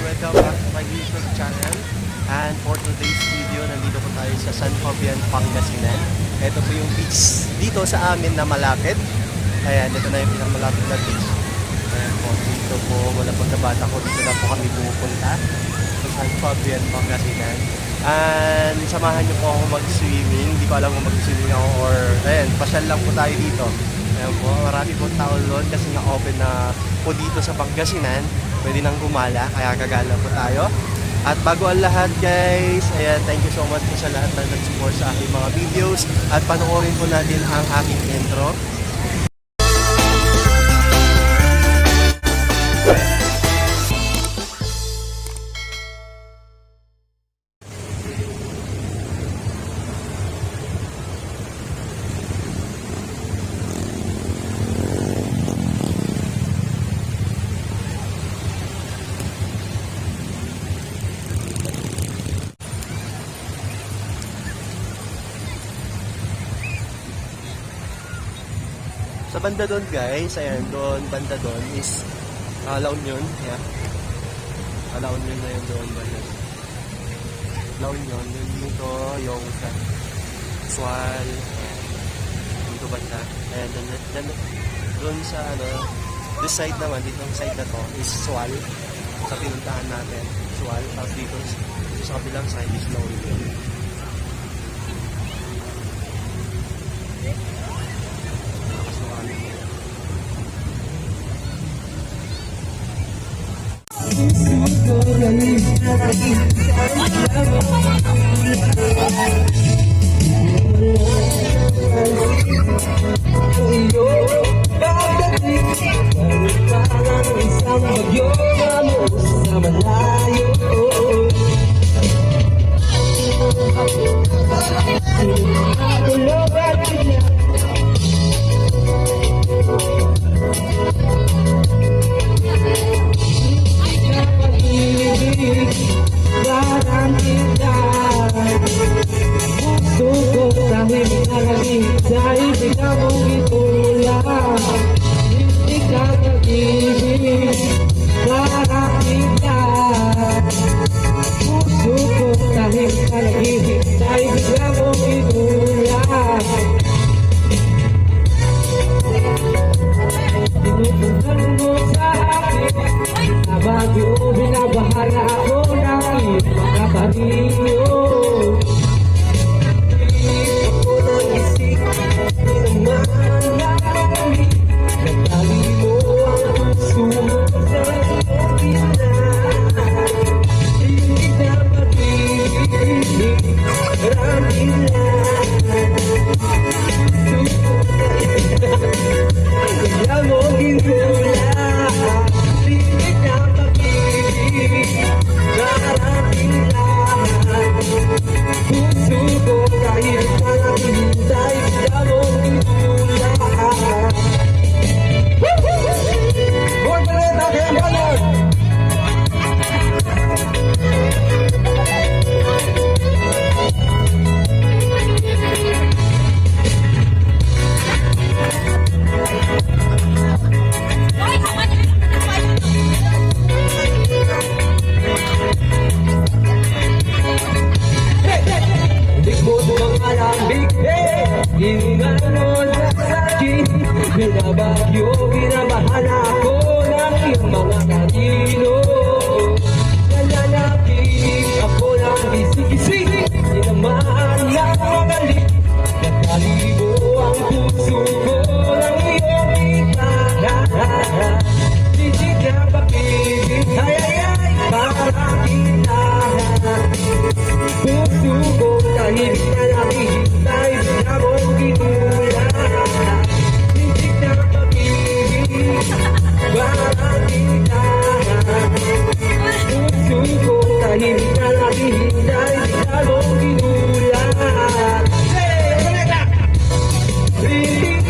welcome back to my YouTube channel. And for today's video, nandito po tayo sa San Fabian, Pangasinan. Ito po yung beach dito sa amin na malapit. Ayan, ito na yung pinakamalapit na beach. Ayan po, dito po, wala pagkabata ko, dito na po kami pupunta sa San Fabian, Pangasinan. And samahan niyo po ako mag-swimming. Hindi ko alam kung mag-swimming ako or ayan, pasyal lang po tayo dito. Ayan po, marami po tao doon kasi na-open na po dito sa Pangasinan. Pwede nang gumala, kaya gagala po tayo. At bago ang lahat guys, ayan, thank you so much po sa lahat na nag-support sa aking mga videos. At panoorin po natin ang aking intro. Sa banda doon guys, ayan doon, banda doon is La Union, yeah. La Union na yun doon banda. La Union, yun dito yung Sual, dito banda. Ayan, doon sa ano, this side naman, dito ang side na to is Sual. Sa pinuntahan natin, Sual, tapos dito sa kabilang side is La Union. Binabagyo, binabahan ako ng iyong mga kanino. Nananapin ako ng bisig-bisig, tinamaan ng magaling. Nagkalibo ang puso ko ng iyong itara. Sisig na papigil, ay, parang gitara. Puso ko tahimik na nakihintay, bigla mong ginula. Puso ko tahimik na naghihintay, bigla mong ginula. Rintik,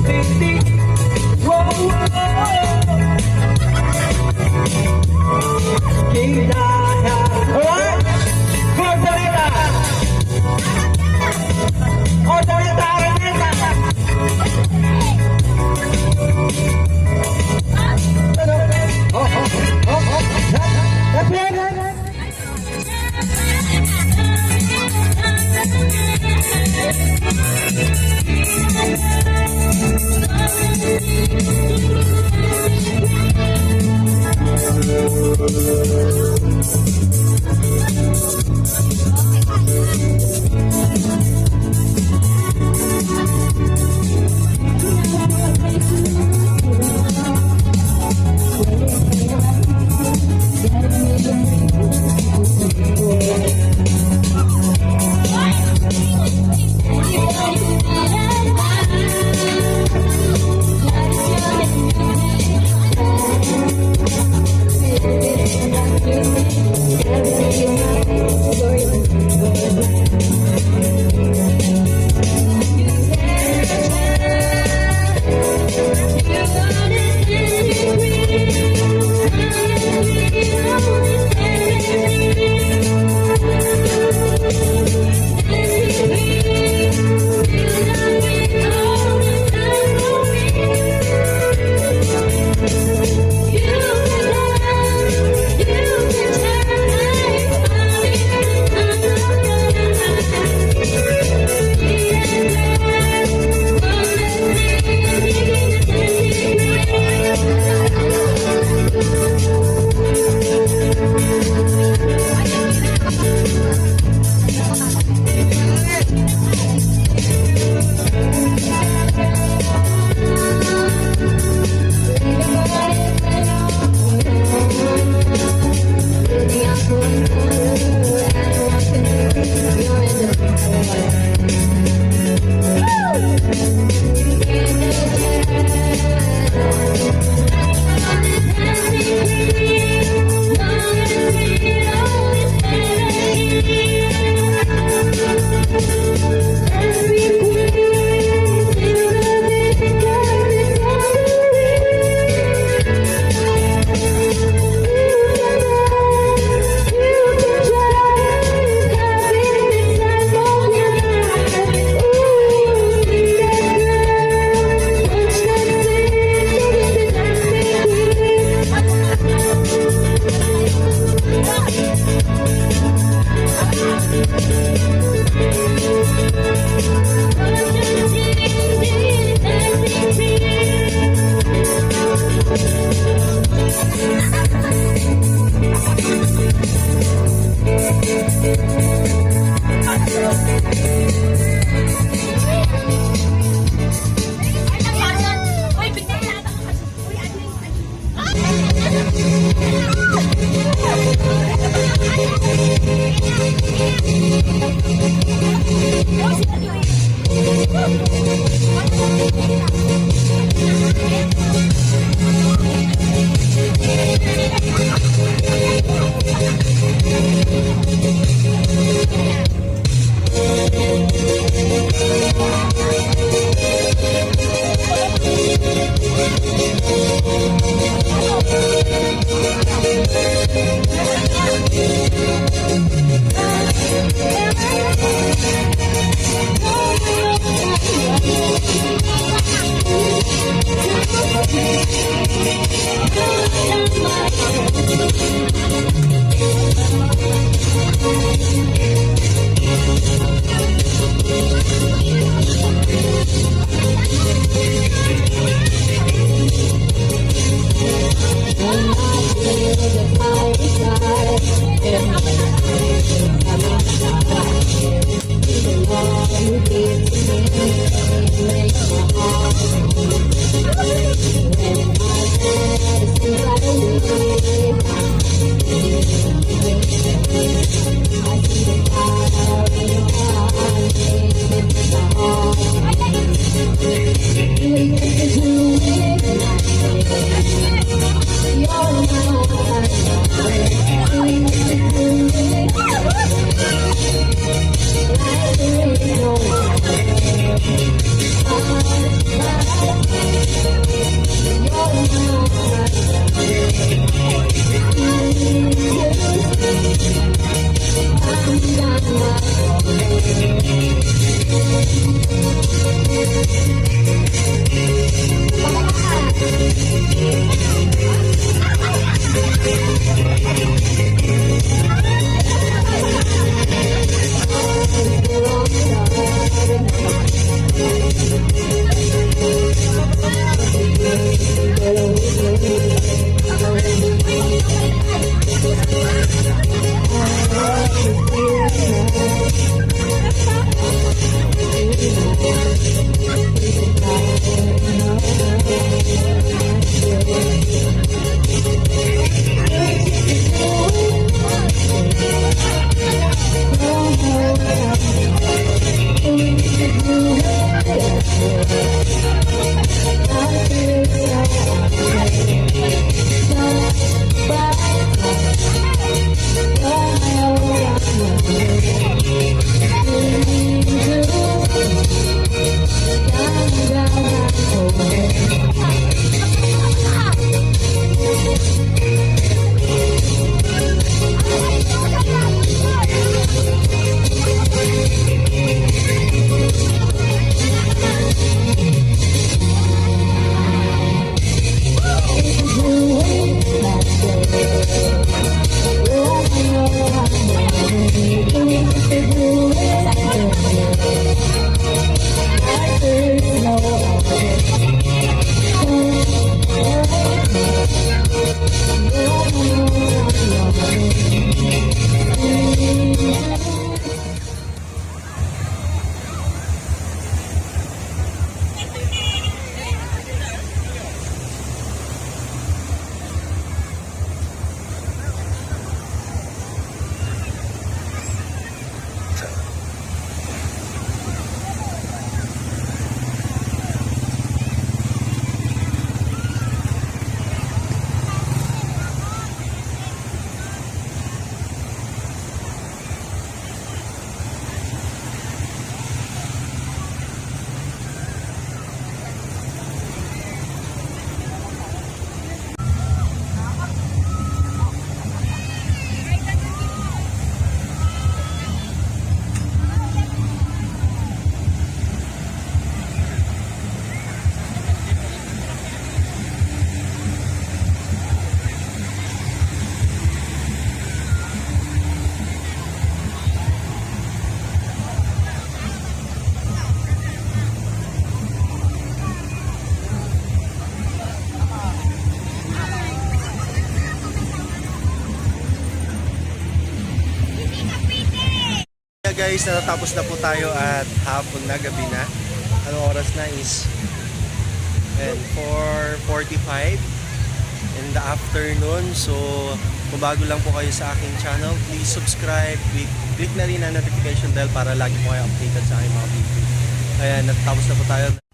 rintik, wow, wow. Kita na, alright? Cordeleta! Cordeleta, Cordeleta! Oh, oh, oh, oh, oh. guys, natatapos na po tayo at hapon na, gabi na. Anong oras na is 4:45 in the afternoon. So kung bago lang po kayo sa aking channel, please subscribe, click na rin ang notification bell para lagi po kayo updated sa aking mga video. Ayan, natatapos na po tayo.